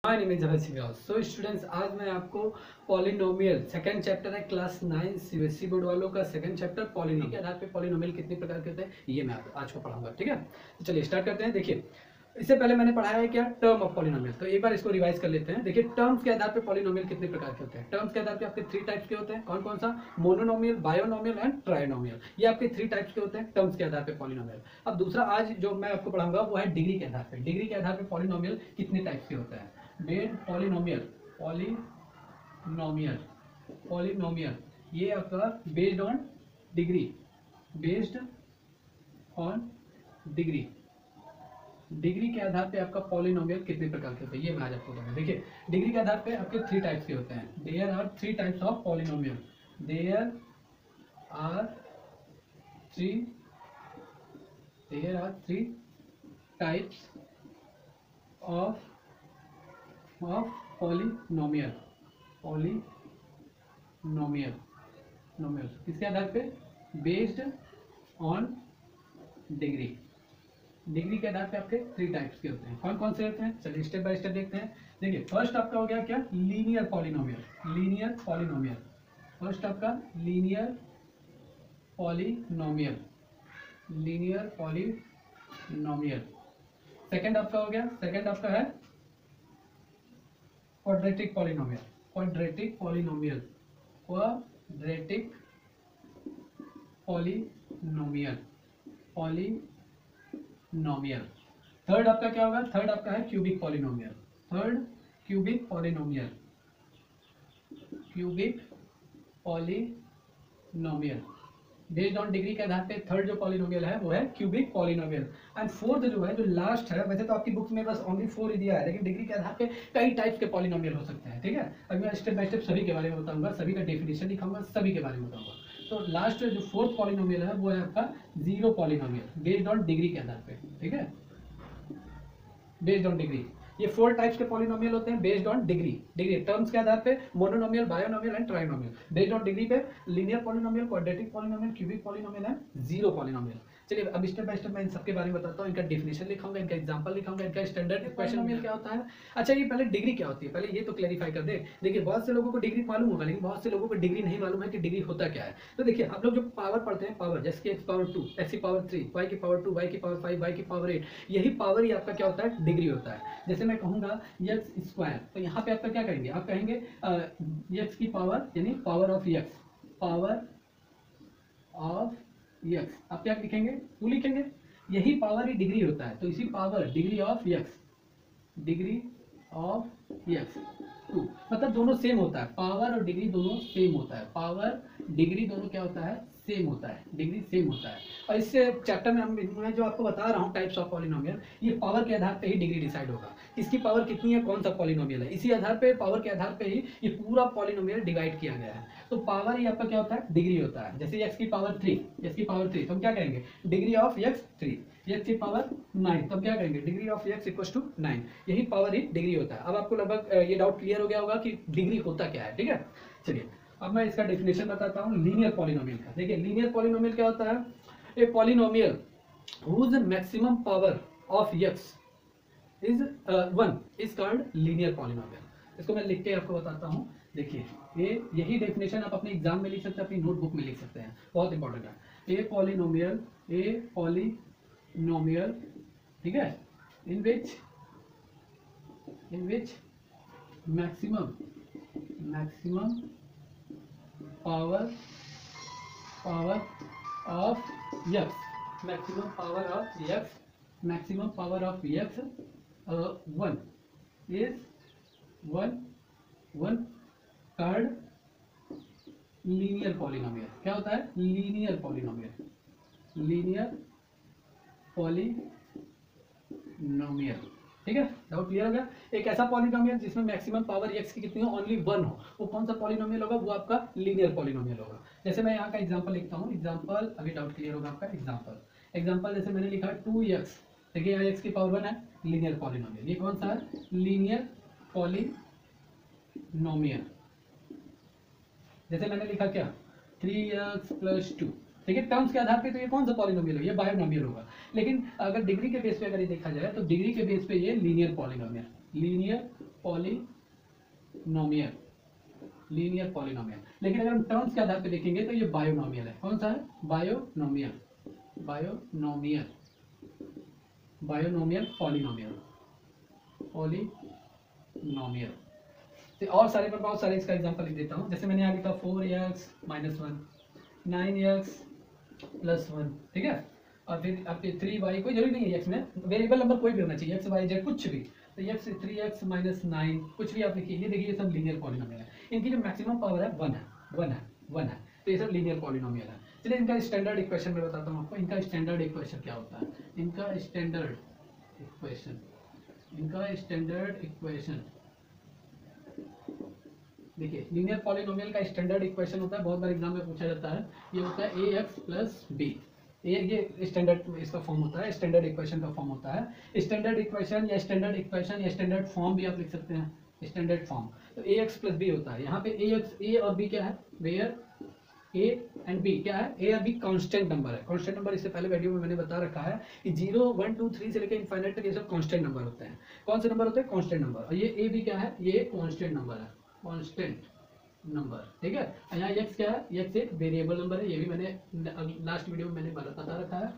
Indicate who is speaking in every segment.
Speaker 1: My name is Abhay Singh. So students, आज मैं आपको पॉलिनोमियल सेकंड चैप्टर है क्लास 9 सीबीएसई बोर्ड वालों का सेकंड चैप्टर पॉलिनोमियल के आधार पे पॉलिनोमियल कितने प्रकार के होते हैं ये मैं आपको आज को पढ़ाऊंगा। ठीक है, तो चलिए स्टार्ट करते हैं। देखिए, इससे पहले मैंने पढ़ाया है क्या, टर्म ऑफ पॉलिनोमियल, तो एक बार इसको रिवाइज कर लेते हैं। देखिए, टर्म्स के आधार पे पॉलिनोमियल कितने प्रकार के होते हैं। टर्म्स के आधार पे आपके 3 टाइप्स के होते हैं। कौन कौन सा? Monomial, binomial and trinomial. ये आपके 3 टाइप्स के होते हैं टर्म्स के आधार पे पॉलिनोमियल। अब दूसरा आज जो मैं आपको पढ़ाऊंगा वो है डिग्री के आधार पे। डिग्री के आधार पे पॉलिनोमियल कितने टाइप्स के होते हैं। बेस्ड पॉलिनोमियल, पॉलिनोमियल ये आपका based on degree, based on degree. Degree के आधार पे आपका पॉलिनोमियल कितने प्रकार के होते हैं ये मैं आज आपको बताऊंगा। देखिए, डिग्री के आधार पे आपके 3 टाइप्स के होते हैं। There are 3 types of polynomial. There are 3 types of polynomial. किसके आधार पे? Based on degree. डिग्री के आधार पे आपके 3 टाइप्स के होते हैं। कौन कौन से होते हैं चलिए स्टेप बाय स्टेप देखते हैं। देखिए, फर्स्ट आपका हो गया क्या, लीनियर पॉलिनोमियल। फर्स्ट आपका लीनियर पॉलिनोमियल। सेकंड आपका हो गया, सेकंड आपका है क्वाड्रेटिक पॉलिनोमियल। थर्ड आपका क्या होगा? थर्ड आपका है cubic polynomial. Cubic polynomial based on degree के आधार पे थर्ड जो पॉलिनोमियल है वो है क्यूबिक पॉलिनोमियल। एंड फोर्थ जो है, जो लास्ट है, वैसे तो आपकी बुक्स में बस ओनली 4 ही दिया है, लेकिन डिग्री के आधार पे कई टाइप्स के पॉलिनोमियल हो सकते हैं। ठीक है, अभी मैं स्टेप बाय स्टेप सभी के बारे में बताऊंगा, सभी का डेफिनेशन लिखाऊंगा, सभी के बारे में बताऊंगा। तो लास्ट जो फोर्थ पॉलिनोमियल है वो है आपका zero polynomial based on degree के आधार पे। ठीक है, बेस्ड ऑन डिग्री। ये 4 टाइप्स के पॉलिनोमियल होते हैं बेस्ड ऑन डिग्री। टर्म्स के आधार पे monomial, binomial and trinomial. Based on degree पे linear polynomial, quadratic polynomial, cubic polynomial and zero polynomial. चलिए अब स्टेप बाय स्टेप मैं इन सबके बारे में बताता हूँ, इनका डेफिनेशन लिखाऊंगा, इनका एग्जांपल लिखाऊंगा, इनका स्टैंडर्ड पॉलिनोमियल क्या होता है। अच्छा, ये पहले डिग्री क्या होती है, पहले ये तो क्लैरिफाई कर दे। देखिए, बहुत से लोगों को डिग्री मालूम होगा, लेकिन बहुत से लोगों को डिग्री नहीं मालूम है कि डिग्री होता क्या है। तो देखिए, आप लोग जो पावर पढ़ते हैं, पावर जैसे कि x पावर 2, x की पावर 3, y की पावर 2, y की पावर 5, y की पावर 8, यही पावर ही आपका क्या होता है, डिग्री होता है। जैसे मैं कहूंगा x स्क्वायर, तो यहाँ पे आपका क्या करेंगे, आप कहेंगे x की पावर यानी पावर ऑफ x, आप क्या लिखेंगे, 2 लिखेंगे। यही पावर ही डिग्री होता है, तो इसी पावर डिग्री ऑफ x 2, मतलब दोनों सेम होता है, पावर और डिग्री दोनों सेम होता है। पावर डिग्री दोनों क्या होता है, सेम होता है, डिग्री सेम होता है। और इससे चैप्टर में मैं जो आपको बता रहा हूँ टाइप्स ऑफ पॉलिनोमियल, ये पावर के आधार पे ही डिग्री डिसाइड होगा, किसकी पावर कितनी है, कौन सा पॉलिनोमियल है, इसी आधार पे, पावर के आधार पे ही ये पूरा पॉलिनोमियल डिवाइड किया गया है। तो पावर ही आपका क्या होता है, डिग्री होता है। जैसे x की पावर 3, तो हम क्या करेंगे, डिग्री ऑफ x 3, x की पावर 9, तो हम क्या करेंगे, degree of x equals to 9। यही पावर ही डिग्री होता है। अब आपको लगभग ये डाउट क्लियर हो गया होगा कि डिग्री होता क्या है। ठीक है, चलिए अब मैं इसका डेफिनेशन बताता हूँ लीनियर पॉलिनोमियल का। देखिए, लीनियर पॉलिनोमियल क्या होता है, a polynomial whose maximum power of x is 1 is called linear polynomial। इसको मैं लिख के आपको बताता हूँ। देखिए, यही डेफिनेशन आप अपने एग्जाम में लिख सकते हैं, अपनी नोटबुक में लिख सकते हैं, बहुत इंपॉर्टेंट है। ए पॉलिनोमियल, ठीक है, in which maximum power of x, maximum power of x 1 is 1 called linear polynomial. क्या होता है, लीनियर पॉलिनोमियल। ठीक है, डाउट क्लियर हो गया। एक ऐसा पॉलिनोमियल जिसमें मैक्सिमम पावर x की कितनी हो, ओनली 1 हो, वो कौन सा पॉलिनोमियल होगा, वो आपका लीनियर पॉलिनोमियल होगा। जैसे मैं यहाँ का एग्जांपल लिखता हूँ, एग्जांपल अभी डाउट क्लियर होगा आपका। एग्जांपल जैसे मैंने लिखा 2x, देखिए यहाँ x की पावर 1 है, लीनियर पॉलिनोमियल। ये कौन सा है, लीनियर पॉलिनोमियल। जैसे मैंने लिखा क्या, 3x + 2, देखिए टर्म्स के आधार पे तो ये कौन सा पॉलिनोमियल हो, ये बायोनोमियल होगा। लेकिन अगर डिग्री के बेस पे अगर ये देखा जाए तो डिग्री के बेस पे ये लीनियर पॉलिनोमियल, लीनियर पॉलिनोमियल। लेकिन अगर हम टर्म्स के आधार पे देखेंगे तो ये बायोनोमियल है। कौन सा है? Binomial, binomial, binomial polynomial, polynomial. तो और सारे पर बहुत सारे इसका एग्जांपल लिख देता हूँ। जैसे मैंने यहाँ लिखा 4x - 1, 9x + 1, ठीक है। और फिर आपके 3y, कोई जरूरी नहीं है x में, वेरिएबल नंबर कोई भी होना चाहिए, x y z कुछ भी। तो x 3x - 9 कुछ भी आप लिखिए। ये देखिए ये सब लीनियर पॉलिनोमियल है। इनकी जो मैक्सिमम पावर है 1 है, 1 है, 1 है। तो ये सब लीनियर पॉलिनोमियल है। चलिए इनका स्टैंडर्ड इक्वेशन मैं बताता हूँ आपको। इनका स्टैंडर्ड इक्वेशन क्या होता है? इनका स्टैंडर्ड इक्वेशन, इनका स्टैंडर्ड इक्वेशन देखिए, लीनियर पॉलिनोमियल का स्टैंडर्ड इक्वेशन होता है, बहुत बार एग्जाम में पूछा जाता है। ये होता है ax + b। ये स्टैंडर्ड इसका फॉर्म होता है, स्टैंडर्ड इक्वेशन का फॉर्म होता है। स्टैंडर्ड इक्वेशन या स्टैंडर्ड इक्वेशन या स्टैंडर्ड फॉर्म भी आप लिख सकते हैं, स्टैंडर्ड फॉर्म। तो ax + b होता है। यहाँ पे a और b क्या है? वेयर a एंड b क्या है? a और b कांस्टेंट नंबर है। कांस्टेंट नंबर इससे पहले वीडियो में मैंने बता रखा है कि 0 1 2 3 से लेकर इनफाइनाइट तक ये सब कांस्टेंट नंबर होते हैं। कौन से नंबर होते हैं? Constant number. और ये a b क्या है? ये कांस्टेंट नंबर है, कांस्टेंट नंबर, ठीक है। यहाँ x क्या है? x एक वेरिएबल नंबर है। ये भी मैंने लास्ट वीडियो में मैंने बता रखा है,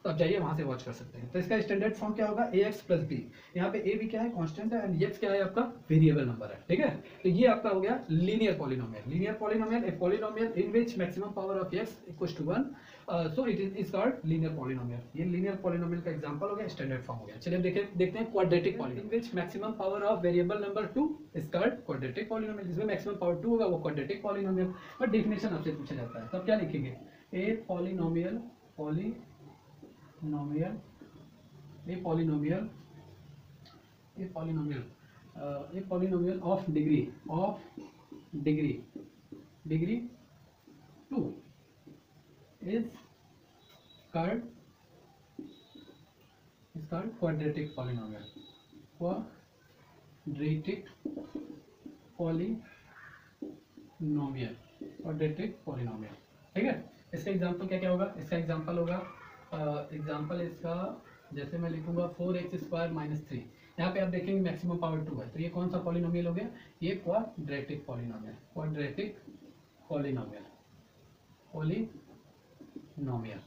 Speaker 1: तो आप जाइए वहां से वॉच कर सकते हैं। तो इसका स्टैंडर्ड फॉर्म क्या होगा? ax + b। यहाँ पे a भी क्या है? कांस्टेंट है, एंड x क्या है? आपका वेरिएबल नंबर है, ठीक है। तो ये आपका हो गया linear polynomial. Linear polynomial a polynomial in which maximum power of x = 1, so it is called linear polynomial. ये लीनियर पॉलिनोमियल का एग्जांपल हो गया, स्टैंडर्ड फॉर्म हो गया। चलिए देखते हैं quadratic polynomial in which maximum power of variable number 2 is called quadratic polynomial. जिसमें मैक्सिमम पावर 2 होगा वो क्वाड्रेटिक पॉलिनोमियल। बट डेफिनेशन आपसे पूछा जाता है, तब क्या लिखेंगे? A polynomial, polynomial, a polynomial, a polynomial, a polynomial of degree, degree 2 is called quadratic polynomial, quadratic polynomial, ठीक है। इसका एग्जांपल क्या क्या होगा? इसका एग्जांपल होगा, एग्जांपल इसका जैसे मैं लिखूंगा 4x² - 3। यहाँ पे आप देखेंगे मैक्सिमम पावर 2 है, तो ये कौन सा पॉलिनोमियल हो गया? ये quadratic polynomial, quadratic polynomial, polynomial.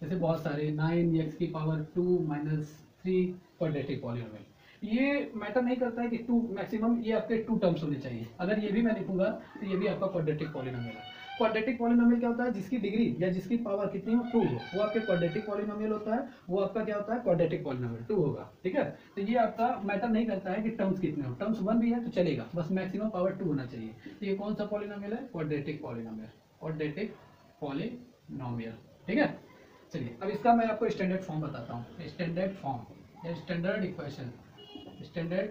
Speaker 1: जैसे बहुत सारे 9x⁻² - 3 क्वाड्रेटिक पॉलिनोमियल। ये मैटर नहीं करता है कि 2 मैक्सिमम, ये आपके 2 टर्म्स होने चाहिए। अगर ये भी मैं लिखूंगा तो ये भी आपका क्वाड्रेटिक पॉलिनोमियल है। क्वाड्रेटिक पॉलिनोमियल क्या होता है? जिसकी डिग्री या जिसकी पावर कितनी हो? 2 हो, वो आपके क्वाड्रेटिक पॉलिनोमियल होता है। वो आपका क्या होता है? क्वाड्रेटिक पॉलिनोमियल 2 होगा, ठीक है। तो ये आपका मैटर नहीं करता है कि टर्म्स कितने हो। टर्म्स 1 भी है तो चलेगा, बस मैक्सिमम पावर 2 होना चाहिए। तो ये कौन सा पॉलिनोमियल है? क्वाड्रेटिक पॉलिनोमियल, क्वाड्रेटिक पॉलिनोमियल, ठीक है। चलिए अब इसका मैं आपको स्टैंडर्ड फॉर्म बताता हूँ। स्टैंडर्ड फॉर्म या स्टैंडर्ड इक्वेशन, स्टैंडर्ड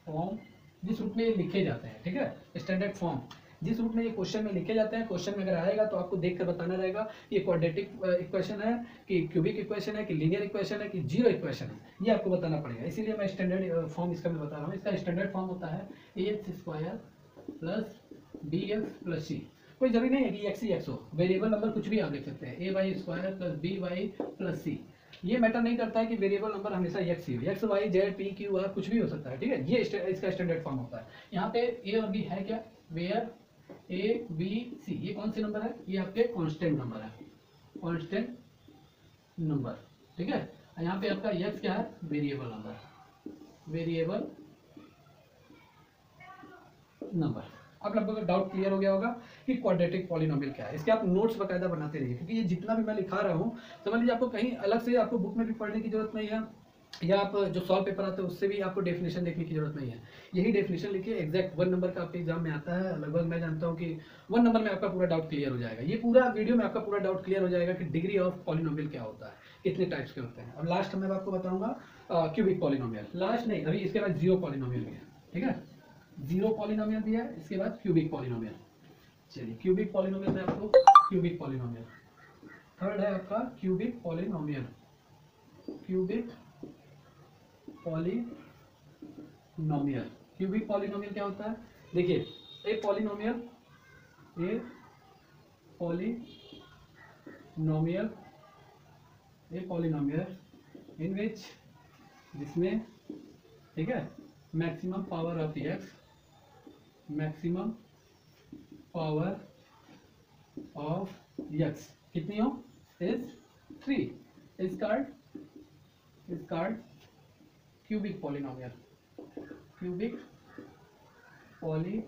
Speaker 1: फॉर्म जिस रूप में ये लिखे जाते हैं, ठीक है। स्टैंडर्ड फॉर्म जिस रूप में ये क्वेश्चन में लिखे जाते हैं, क्वेश्चन में अगर आएगा तो आपको देखकर बताना रहेगा ये क्वाड्रेटिक इक्वेशन है कि क्यूबिक इक्वेशन है कि लीनियर इक्वेशन है कि जीरो इक्वेशन है, ये आपको बताना पड़ेगा। इसीलिए मैं स्टैंडर्ड फॉर्म इसका मैं बता रहा हूँ। इसका स्टैंडर्ड फॉर्म होता है ax² + bx + c। कोई जरूरी नहीं है कि x ही x हो, वेरिएबल नंबर कुछ भी आप लिख सकते हैं, ay² + by + c। ये मैटर नहीं करता है कि वेरिएबल नंबर हमेशा x ही हो, x y z p q r कुछ भी हो सकता है, ठीक है। ये इसका स्टैंडर्ड फॉर्म होता है। यहाँ पे a और b है क्या? वेयर a b c, ये कौन से नंबर है? ये आपके कांस्टेंट नंबर है, कांस्टेंट नंबर, ठीक है। यहाँ पे आपका x क्या है? Variable number, variable number. अब लगभग डाउट क्लियर हो गया होगा कि क्वाड्रेटिक पॉलिनोमियल क्या है। इसके आप नोट्स बकायदा बनाते रहिए, क्योंकि ये जितना भी मैं लिखा रहा हूँ, समझ लीजिए आपको कहीं अलग से आपको बुक में भी पढ़ने की जरूरत नहीं है, या आप जो सॉल्व पेपर आते हैं उससे भी आपको डेफिनेशन देखने की जरूरत नहीं है। यही डेफिनेशन लिखिए, एग्जैक्ट 1 नंबर का आपके एग्जाम में आता है। लगभग मैं जानता हूँ कि 1 नंबर में आपका पूरा डाउट क्लियर हो जाएगा। ये पूरा वीडियो में आपका पूरा डाउट क्लियर हो जाएगा कि डिग्री ऑफ पॉलिनोमियल क्या होता है, कितने टाइप्स के होते हैं। और लास्ट में आपको बताऊंगा क्यूबिक पॉलिनोमियल। लास्ट नहीं, अभी इसके बाद जीरो पॉलिनोमियल भी है, ठीक है। जीरो पॉलिनोमियल भी है, इसके बाद क्यूबिक पॉलिनोमियल। चलिए क्यूबिक पॉलिनोमियल में आपको क्यूबिक पॉलिनोमियल थर्ड है आपका cubic polynomial, cubic polynomial. Cubic polynomial क्या होता है? देखिए a polynomial, a polynomial, a polynomial in which, जिसमें, ठीक है, maximum power of x, maximum power of x कितनी हो, is 3, is called cubic polynomial, cubic polynomial,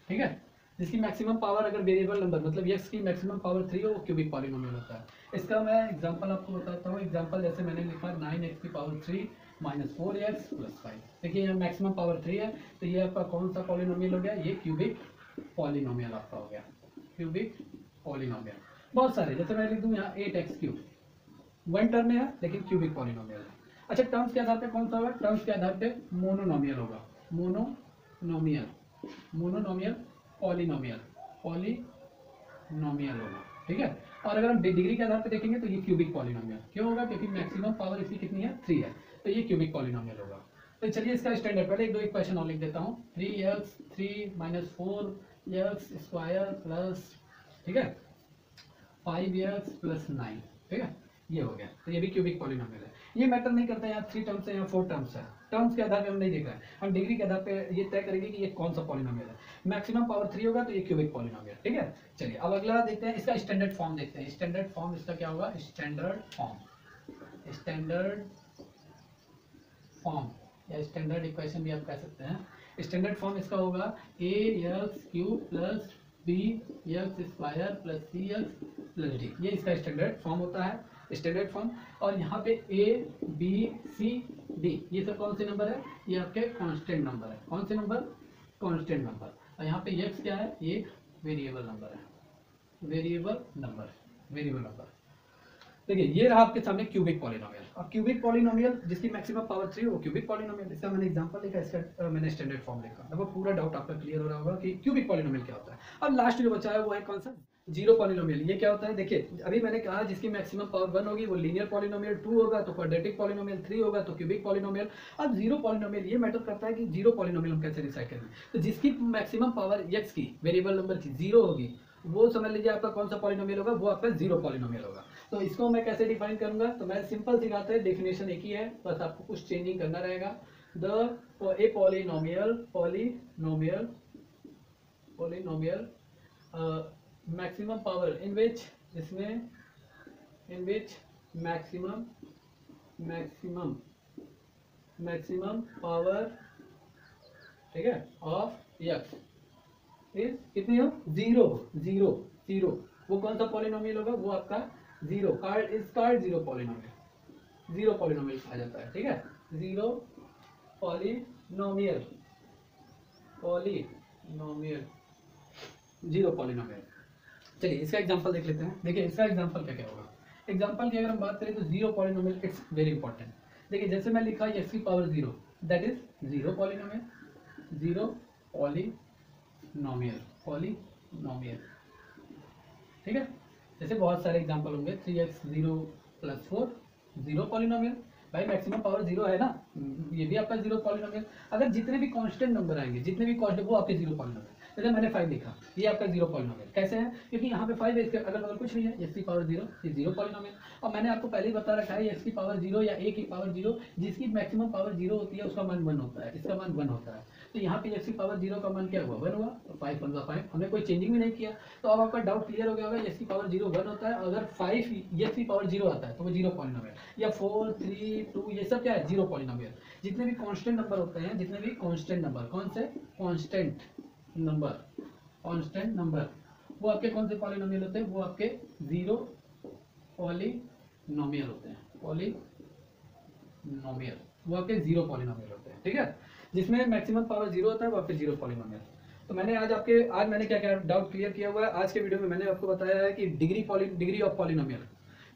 Speaker 1: ठीक है। जिसकी मैक्सिमम पावर अगर वेरिएबल नंबर मतलब x की मैक्सिमम पावर 3 हो वो क्यूबिक पॉलिनोमियल होता है। इसका मैं एग्जांपल आपको बताता हूँ। एग्जांपल जैसे मैंने लिखा 9x की पावर 3 माइनस 4x प्लस 5। देखिए यहाँ मैक्सिमम पावर 3 है, तो ये आपका कौन सा पॉलिनोमियल हो गया, ये क्यूबिक पॉलिनोमियल आपका हो गया, क्यूबिक पॉलिनोमियल। बहुत सारे, जैसे मैं लिख दूँ यहाँ 8x3 वन टर्म में है लेकिन क्यूबिक पॉलिनोमियल है। अच्छा, टर्म्स के आधार पे कौन सा होगा, टर्म्स के आधार पे मोनोनोमियल होगा, मोनोनोमियल, मोनोनोमियल पॉलिनोमियल, पॉलिनोमियल होगा, ठीक है। और अगर हम डिग्री के आधार पे देखेंगे तो ये क्यूबिक पॉलिनोमियल क्यों होगा, क्योंकि मैक्सिमम पावर इसकी कितनी है, 3 है, तो ये क्यूबिक पॉलिनोमियल होगा। तो चलिए इसका स्टैंडर्ड पहले एक दो इक्वेशन और लिख देता हूँ। 3x3 minus 4x square plus, ठीक है, 5x प्लस 9, ठीक है, ये हो गया। तो ये भी क्यूबिक पॉलिनोमियल है। ये मैटर नहीं करता है यहाँ 3 टर्म्स है या 4 टर्म्स है, टर्म्स के आधार पे हम नहीं देख रहे हैं, हम डिग्री के आधार पे ये तय करेंगे कि ये कौन सा पॉलिनोमियल है। मैक्सिमम पावर 3 होगा तो ये क्यूबिक पॉलिनोमियल, ठीक है। चलिए अब अगला देखते हैं, इसका स्टैंडर्ड फॉर्म देखते हैं। स्टैंडर्ड फॉर्म इसका क्या होगा, स्टैंडर्ड फॉर्म, स्टैंडर्ड फॉर्म या स्टैंडर्ड इक्वेशन भी आप कह सकते हैं। स्टैंडर्ड फॉर्म इसका होगा ax³ plus bx square plus cx plus d, ये इसका स्टैंडर्ड फॉर्म होता है, स्टैंडर्ड फॉर्म। और यहाँ पे a b c d ये सब कौन से नंबर है, ये आपके कांस्टेंट नंबर है। कौन से नंबर, कांस्टेंट नंबर। और यहाँ पे x क्या है, ये वेरिएबल नंबर है, वेरिएबल नंबर, वेरिएबल नंबर। देखिए ये रहा आपके सामने क्यूबिक पॉलिनोमियल। अब क्यूबिक पॉलिनोमियल जिसकी मैक्सिमम पावर 3 हो क्यूबिक पॉलिनोमियल। इसका मैंने एग्जांपल लिखा, इसका मैंने स्टैंडर्ड फॉर्म लिखा। अब पूरा डाउट आपका क्लियर हो रहा होगा कि क्यूबिक पॉलिनोमियल क्या होता है। अब लास्ट जो बचा है वो है कौन सा, जीरो पॉलिनोमियल। ये क्या होता है, देखिए अभी मैंने कहा जिसकी मैक्सिमम पावर 1 होगी वो लीनियर पॉलिनोमियल, 2 होगा तो क्वाड्रेटिक पॉलिनोमियल, 3 होगा तो क्यूबिक पॉलिनोमियल। अब जीरो पॉलिनोमियल ये मैटर करता है कि जीरो पॉलिनोमियल हम कैसे डिसाइड करेंगे। तो जिसकी मैक्सिमम पावर x की वेरिएबल नंबर की 0 होगी वो समझ लीजिए आपका कौन सा पॉलिनोमियल होगा, वो आपका जीरो पॉलिनोमियल होगा। तो इसको मैं कैसे डिफाइन करूंगा, तो मैं सिंपल सिखाते हैं, डेफिनेशन एक ही है, बस आपको कुछ चेंजिंग करना रहेगा। A polynomial maximum power in which, इसमें इन विच मैक्सिमम पावर, ठीक है, ऑफ x इज कितनी हो, 0। वो कौन सा पॉलिनोमियल होगा, वो आपका जीरो जीरो पॉलिनोमियल कहा जाता है, ठीक है, जीरो पॉलिनोमियल, जीरो पॉलिनोमियल। चलिए इसका एग्जांपल देख लेते हैं। देखिए इसका एग्जांपल क्या क्या होगा। एग्जांपल की अगर हम बात करें तो zero polynomial it's very important. देखिए जैसे मैं लिखा x की power 0 that is zero polynomial, zero polynomial, ठीक है। जैसे बहुत सारे एग्जांपल होंगे, 3x0 प्लस 4 जीरो पॉलिनोमियल, भाई मैक्सिमम पावर 0 है ना, ये भी आपका जीरो पॉलिनोमियल। अगर जितने भी कांस्टेंट नंबर आएंगे, जितने भी कांस्टेंट, वो आपके जीरो पॉलिनोमियल। जैसे मैंने 5 लिखा, ये आपका जीरो पॉलिनोमियल कैसे है, क्योंकि यहाँ पे 5 है, इसके अगल बगल कुछ नहीं है, x की पावर 0 ये जीरो पॉलिनोमियल। और मैंने आपको पहले ही बता रखा है x की पावर 0 या a की पावर 0 जिसकी मैक्सिमम पावर 0 होती है उसका मान 1 होता है, इसका मान 1 होता है। तो यहाँ पे x की पावर 0 का मान क्या हुआ, 1 हुआ, तो 5 1 5, हमने कोई चेंजिंग भी नहीं किया। तो अब आपका डाउट क्लियर हो गया होगा, x की पावर 0 1 होता है, अगर 5 x की पावर 0 आता है तो वो जीरो पॉलिनोमियल। या 4 3 2 ये सब क्या है, जीरो पॉलिनोमियल। जितने भी कांस्टेंट नंबर होते हैं, जितने भी कांस्टेंट नंबर, कौन से कांस्टेंट नंबर, वो आपके कौन से पॉलिनोमियल होते हैं, वो आपके जीरो पॉलिनोमियल होते हैं, वो आपके जीरो पॉलिनोमियल होते हैं, ठीक है। जिसमें मैक्सिमम पावर 0 होता है वो आपके जीरो पॉलिनोमियल। तो मैंने आज मैंने क्या क्या डाउट क्लियर किया हुआ है। आज के वीडियो में मैंने आपको बताया है कि डिग्री ऑफ पॉलिनोमियल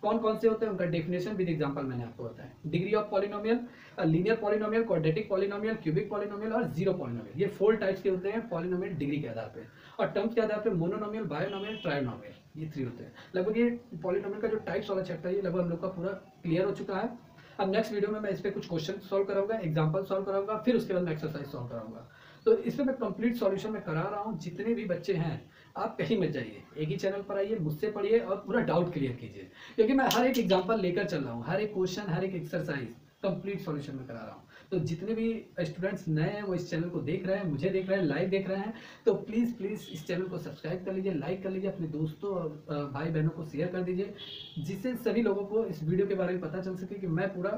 Speaker 1: कौन कौन से होते हैं, उनका डेफिनेशन विद एग्जांपल मैंने आपको बताया। Degree of polynomial, linear polynomial, quadratic polynomial, cubic polynomial और जीरो पॉलिनोमियल, ये 4 टाइप्स के होते हैं पॉलिनोमियल डिग्री के आधार पे। और टर्म्स के आधार पे मोनोनोमियल, बायोनोमियल, ट्रायोनोमियल, ये 3 होते हैं। लगभग ये पॉलिनोमियल का जो टाइप्स वाला चैप्टर है ये लगभग हम लोग का पूरा क्लियर हो चुका है। अब नेक्स्ट वीडियो में मैं इस पर कुछ क्वेश्चन सॉल्व कराऊंगा, एग्जाम्पल सॉल्व कराऊंगा, फिर उसके बाद मैं एक्सरसाइज सॉल्व कराऊंगा। तो इसमें मैं कंप्लीट सॉल्यूशन में करा रहा हूँ। जितने भी बच्चे हैं आप कहीं मत जाइए, एक ही चैनल पर आइए, मुझसे पढ़िए और पूरा डाउट क्लियर कीजिए, क्योंकि मैं हर एक एग्जांपल लेकर चल रहा हूँ, हर एक क्वेश्चन, हर एक एक्सरसाइज कंप्लीट सॉल्यूशन में करा रहा हूँ। तो जितने भी स्टूडेंट्स नए हैं वो इस चैनल को देख रहे हैं, मुझे देख रहे हैं, लाइव देख रहे हैं, तो प्लीज़ प्लीज़ इस चैनल को सब्सक्राइब कर लीजिए, लाइक कर लीजिए, अपने दोस्तों और भाई बहनों को शेयर कर दीजिए, जिससे सभी लोगों को इस वीडियो के बारे में पता चल सके कि मैं पूरा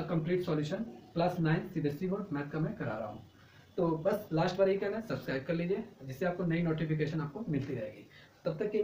Speaker 1: complete solution class 9 CBSE board math का मैं करा रहा हूँ। तो बस लास्ट बार यही कहना है, सब्सक्राइब कर लीजिए, जिससे आपको नई नोटिफिकेशन आपको मिलती रहेगी। तब तक के